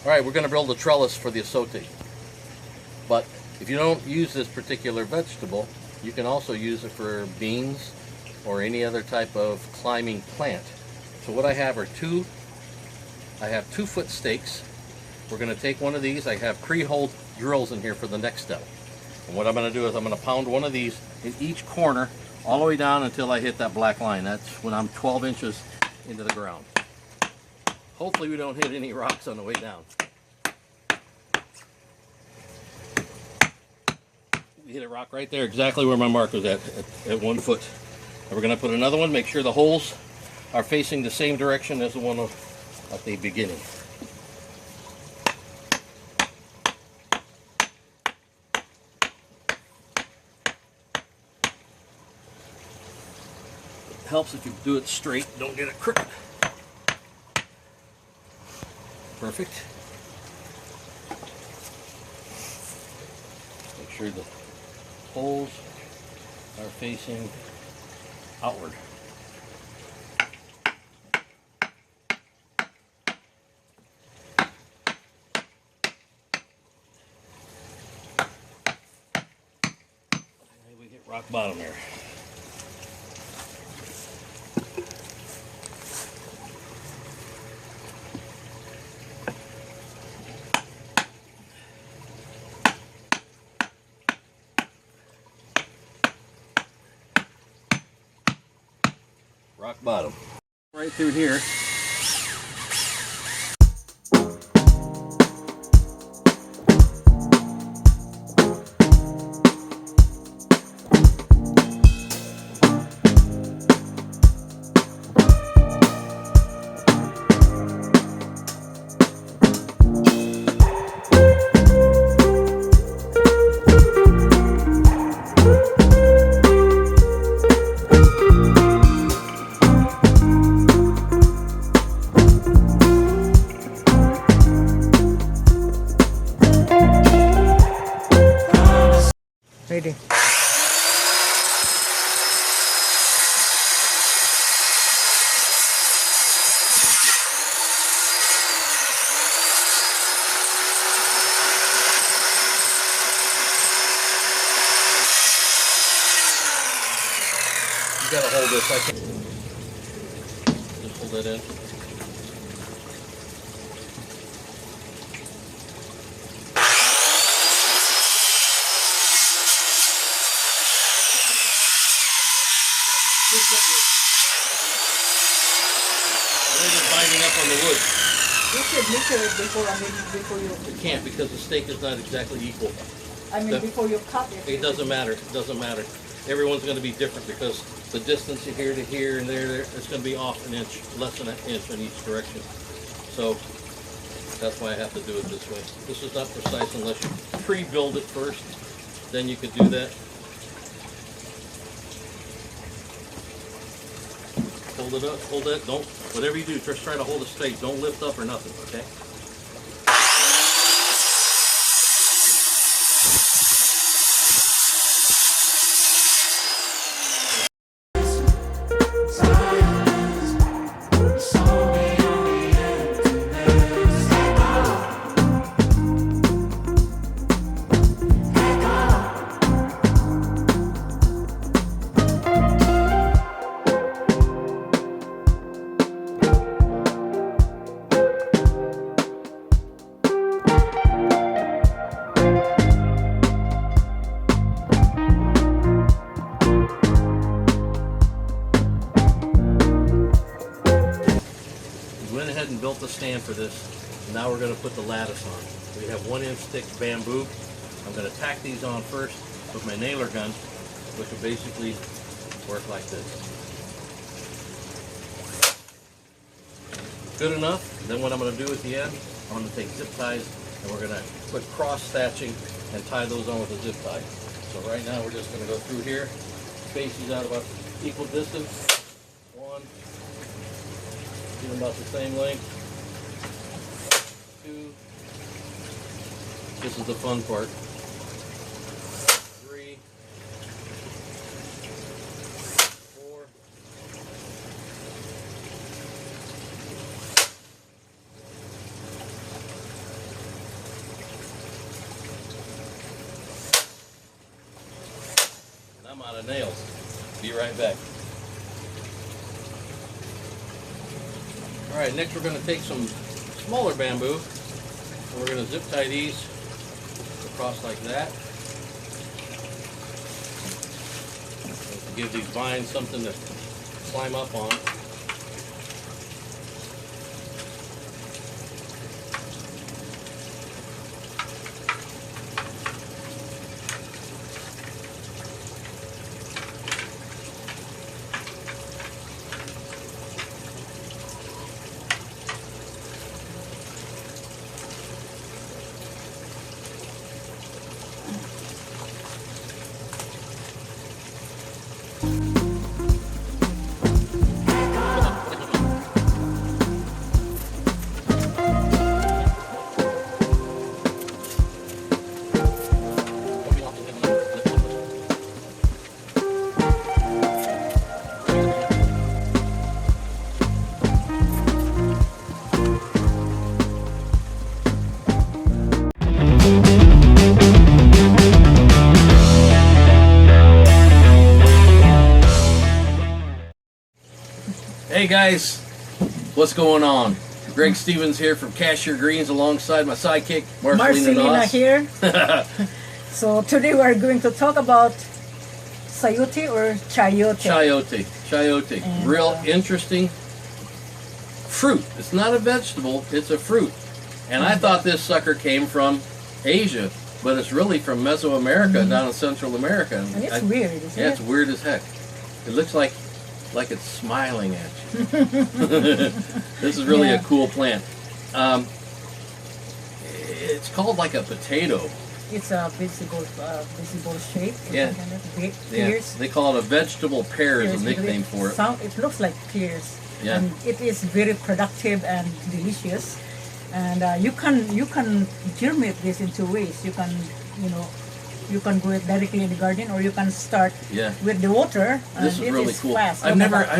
Alright, we're going to build a trellis for the esote. But if you don't use this particular vegetable, you can also use it for beans or any other type of climbing plant. So what I have are two 2-foot stakes. We're going to take one of these. I have pre-hole drills in here for the next step. And what I'm going to do is I'm going to pound one of these in each corner all the way down until I hit that black line. That's when I'm 12 inches into the ground. Hopefully we don't hit any rocks on the way down. We hit a rock right there, exactly where my mark was at 1 foot. And we're going to put another one, make sure the holes are facing the same direction as the one at the beginning. It helps if you do it straight, don't get it crooked. Perfect. Make sure the holes are facing outward. And we hit rock bottom here. Rock bottom. Right through here. Ready. You gotta hold this. I can't. Just hold it in. Binding up on the wood. You should measure it before you. You can't because the stake is not exactly equal. Before you cut it. It doesn't matter. It doesn't matter. Everyone's going to be different because the distance here to here and there, it's going to be off an inch, less than an inch in each direction. So that's why I have to do it this way. This is not precise unless you pre-build it first. Then you could do that. Hold it up, hold that, don't, whatever you do, just try to hold it straight. Don't lift up or nothing, okay? And built the stand for this. Now we're going to put the lattice on. We have 1-inch thick bamboo. I'm going to tack these on first with my nailer gun, which will basically work like this. Good enough. Then what I'm going to do at the end, I'm going to take zip ties and we're going to put cross thatching and tie those on with a zip tie. So right now we're just going to go through here, space these out about equal distance. One. Get them about the same length. 2. This is the fun part. 3. 4. 5. I'm out of nails. Be right back. All right, next we're going to take some smaller bamboo and we're going to zip tie these across like that. To give these vines something to climb up on. Hey guys, what's going on? Greg Stevens here from Cashier Greens alongside my sidekick, Marcelina Noss. here. So today we're going to talk about Chiyote or Chiyote. Chiyote. And, Real interesting fruit. It's not a vegetable, it's a fruit. And I thought this sucker came from Asia, but it's really from Mesoamerica down in Central America. And it's weird, isn't it? Yeah, it's weird as heck. It looks like it's smiling at you. This is really a cool plant. It's called like a potato. It's a visible shape. Yeah. Kind of Pears. They call it a vegetable pear is a nickname for it. It looks like pears. Yeah. And it is very productive and delicious. And you can germinate this in two ways. You can grow it directly in the garden, or you can start with the water. This is really cool. Fast. I've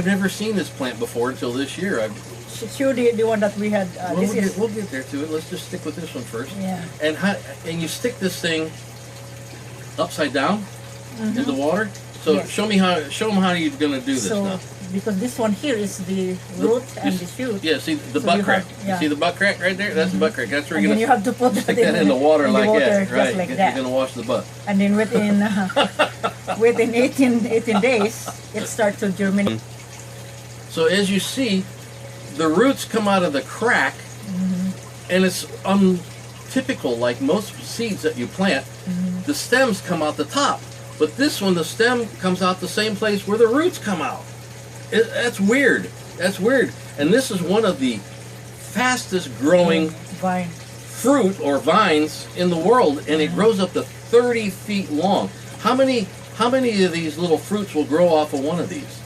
never seen this plant before until this year. Show the one that we had. We'll get there to it. Let's just stick with this one first. Yeah. And you stick this thing upside down in the water. So show them how you're going to do this now. Because this one here is the root and the shoot. Yeah, see the butt crack. You see the butt crack right there? That's the butt crack. That's where you're going to have to put stick that in the water like that. Right. Like that. You're going to wash the butt. And then within 18 days, it starts to germinate. So as you see, the roots come out of the crack, and it's untypical like most seeds that you plant. The stems come out the top. But this one, the stem comes out the same place where the roots come out. That's weird. That's weird. And this is one of the fastest growing fruit or vines in the world, and it grows up to 30 feet long. How many of these little fruits will grow off of one of these?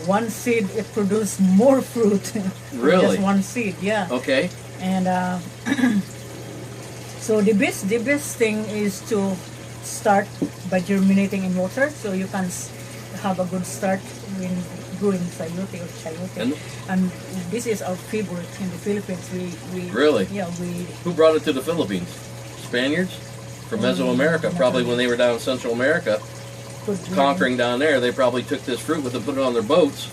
One seed, it produces more fruit. Really? Just one seed, yeah. Okay. And so the best thing is to start by germinating in water, so you can have a good start when growing Chiyote or Chiyote. And this is our favorite in the Philippines. We really? Yeah, Who brought it to the Philippines? Spaniards from Mesoamerica, probably when they were down in Central America, conquering down there. They probably took this fruit with them, put it on their boats,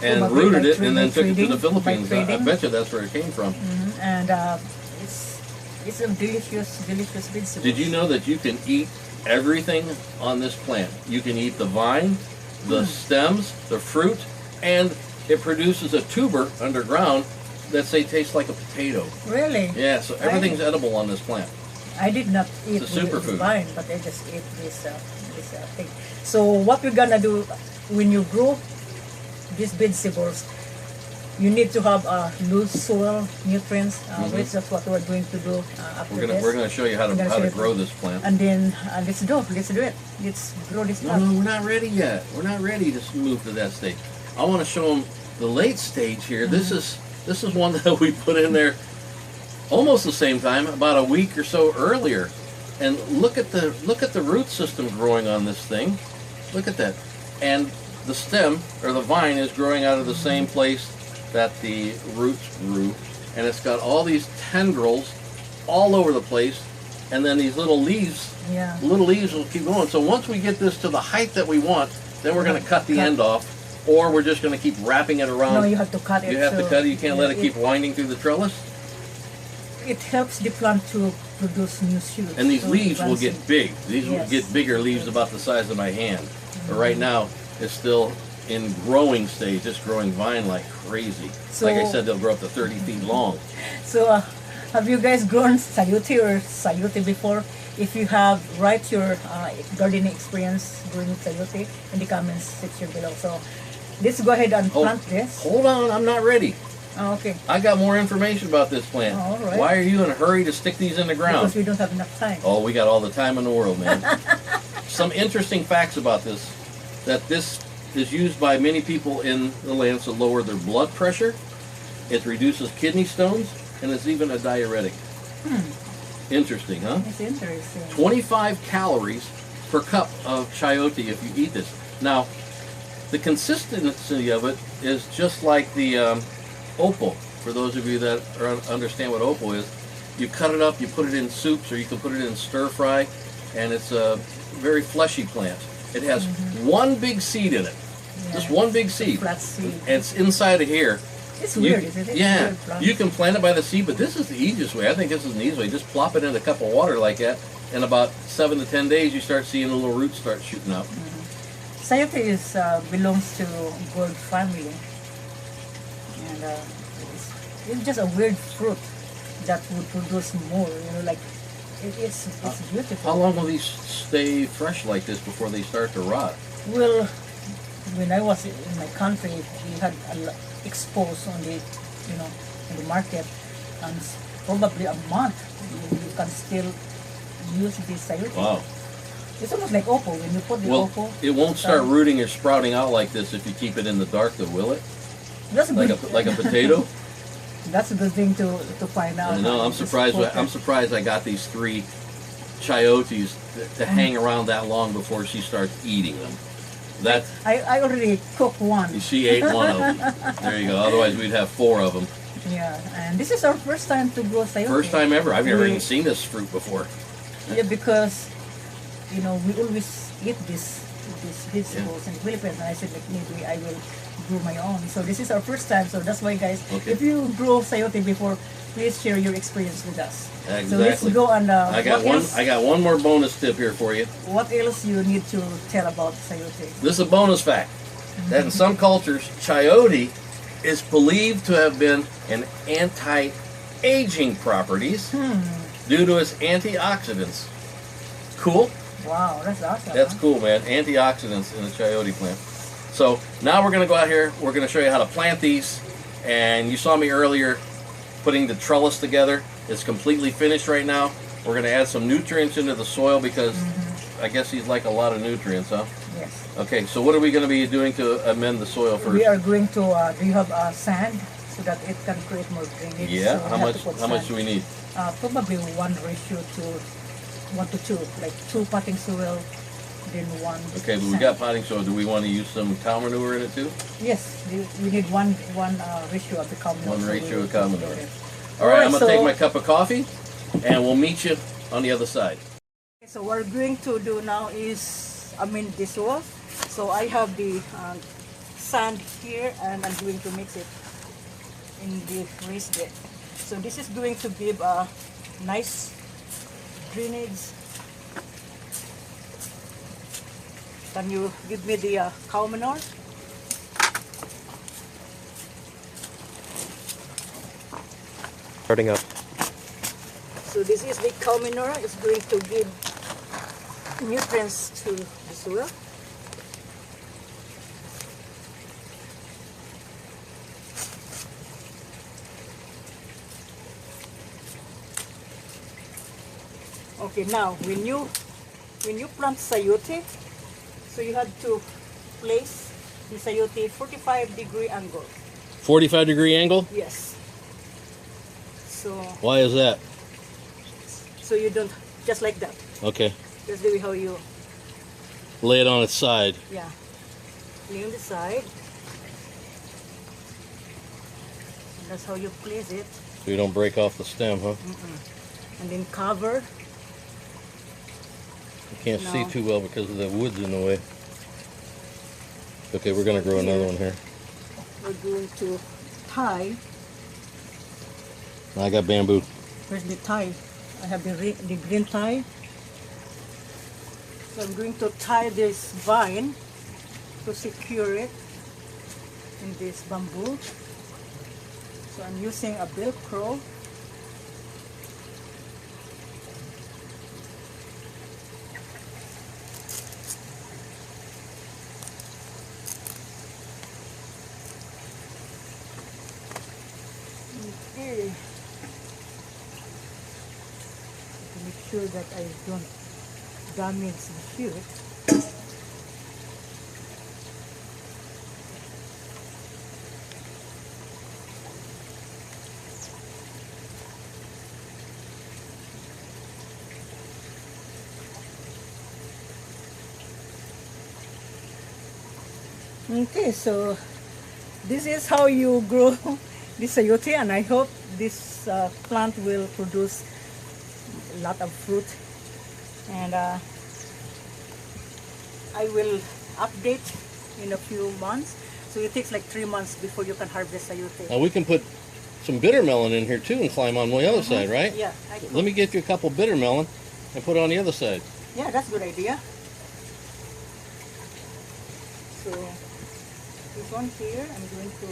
and rooted it, and then took it to the Philippines. I bet you that's where it came from. And it's a delicious vegetable. Did you know that you can eat everything on this plant? You can eat the vine, the stems, the fruit, and it produces a tuber underground that tastes like a potato. Really? Yeah, so everything's edible on this plant. I did not eat it's a superfood. Vine, but I just ate this thing. So what we're gonna do when you grow these vegetables, you need to have loose soil, nutrients, which that's what we're going to do after we're gonna show you how to grow this plant. And then let's do it. Let's grow this plant. No, we're not ready yet. We're not ready to move to that stage. I want to show them the late stage here. This is one that we put in there almost the same time, about a week or so earlier. And look at the root system growing on this thing. Look at that. And the stem or the vine is growing out of the same place that the roots grew, and it's got all these tendrils all over the place, and then these little leaves will keep going. So once we get this to the height that we want, then we're going to cut the end off, or we're just going to keep wrapping it around. No, you have to cut it. You have to cut it. You can't let it keep winding through the trellis. It helps the plant to produce new shoots. And these leaves will get big. These will get bigger leaves about the size of my hand. But right now, it's still in growing stage, just growing vine like crazy. So, like I said, they'll grow up to 30 feet long. So, have you guys grown Chiyote or Chiyote before? If you have, write your gardening experience growing Chiyote in the comments section below. So, let's go ahead and plant this. Hold on, I'm not ready. Oh, okay. I got more information about this plant. All right. Why are you in a hurry to stick these in the ground? Because we don't have enough time. Oh, we got all the time in the world, man. Some interesting facts about this, that this is used by many people in the land to lower their blood pressure. It reduces kidney stones, and it's even a diuretic. Interesting, huh? It's interesting. 25 calories per cup of chayote if you eat this. Now, the consistency of it is just like the opal. For those of you that understand what opal is, you cut it up, you put it in soups, or you can put it in stir fry, and it's a very fleshy plant. It has one big seed in it, just one big seed. Flat seed. And it's inside of here. It's weird, isn't it? Yeah, you can plant it by the seed, but this is the easiest way. I think this is the easiest way. Just plop it in a cup of water like that, and about 7 to 10 days, you start seeing the little roots start shooting out. Chiyote belongs to gourd family, and it's just a weird fruit that would produce more. You know, like it's beautiful. How long will these stay fresh like this before they start to rot? Well, when I was in my country, we had exposed on the, in the market, and probably a month you can still use this chayote. Wow. It's almost like opal. When you put the opal, it won't start rooting or sprouting out like this if you keep it in the dark, though, will it? That's like good. Like a potato. That's a good thing to find out. No, I'm surprised. I'm surprised I got these 3 chayotes to hang around that long before she starts eating them. That's I already cooked one. She ate one of them. There you go. Otherwise, we'd have 4 of them. Yeah, and this is our first time to grow chayote. First time ever. I've never even seen this fruit before. Yeah, because we always eat these vegetables in the Philippines, and I said like maybe I will grow my own. So this is our first time. So that's why, guys, if you grow chayote before, please share your experience with us. Exactly. So let's go and I got one more bonus tip here for you. What else you need to tell about chayote? This is a bonus fact. That in some cultures, chayote is believed to have been an anti-aging properties due to its antioxidants. Cool? Wow, that's awesome. That's cool, man. Antioxidants in the chayote plant. So now we're going to go out here. We're going to show you how to plant these. And you saw me earlier putting the trellis together. It's completely finished right now. We're going to add some nutrients into the soil because I guess these like a lot of nutrients, huh? Yes. Okay, so what are we going to be doing to amend the soil first? We are going to do you have sand so that it can create more drainage. Yeah. So how much do we need? Probably 1 ratio to 1 to 2, like 2 potting soil, then 1. Okay, but we got potting soil. Do we want to use some cow manure in it too? Yes, we need one ratio of the cow manure. 1 ratio of cow manure. All right, I'm going to take my cup of coffee, and we'll meet you on the other side. So what we're going to do now is amend the soil. So I have the sand here, and I'm going to mix it in the raised bed. So this is going to give a nice drainage. Can you give me the cow manure? Starting up. So this is the cow manure. It's going to give nutrients to the soil. Okay, now when you plant chayote, so you have to place the chayote 45-degree angle. 45-degree angle? Yes. So Why is that? so you don't just like that. Okay. That's the way how you Lay it on its side. lay on the side. That's how you place it, So you don't break off the stem, huh? and then cover You can't see No. too well because of the wood's in the way. Okay, we're gonna grow another one here. We're going to tie. I got bamboo. Where's the tie? I have the green tie. So I'm going to tie this vine to secure it in this bamboo. So I'm using a Velcro. Okay. To make sure that I don't damage the shoot. Okay, so this is how you grow this chayote, and I hope this plant will produce a lot of fruit. And I will update in a few months. So it takes like 3 months before you can harvest chayote. Now we can put some bitter melon in here too and climb on the other side, right? Yeah. Let me get you a couple bitter melon and put it on the other side. Yeah, that's a good idea. So this one here, I'm going to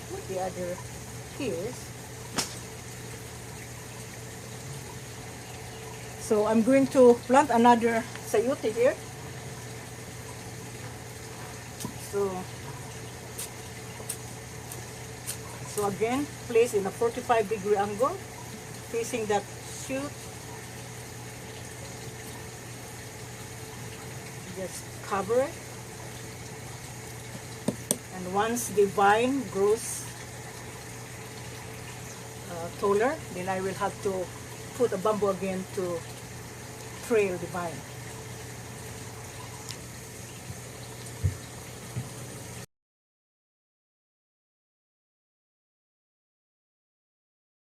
put the other pears. So I'm going to plant another chayote here. So again, place in a 45-degree angle, facing that shoot. Just cover it. And once the vine grows taller, then I will have to put a bamboo again to trail the vine.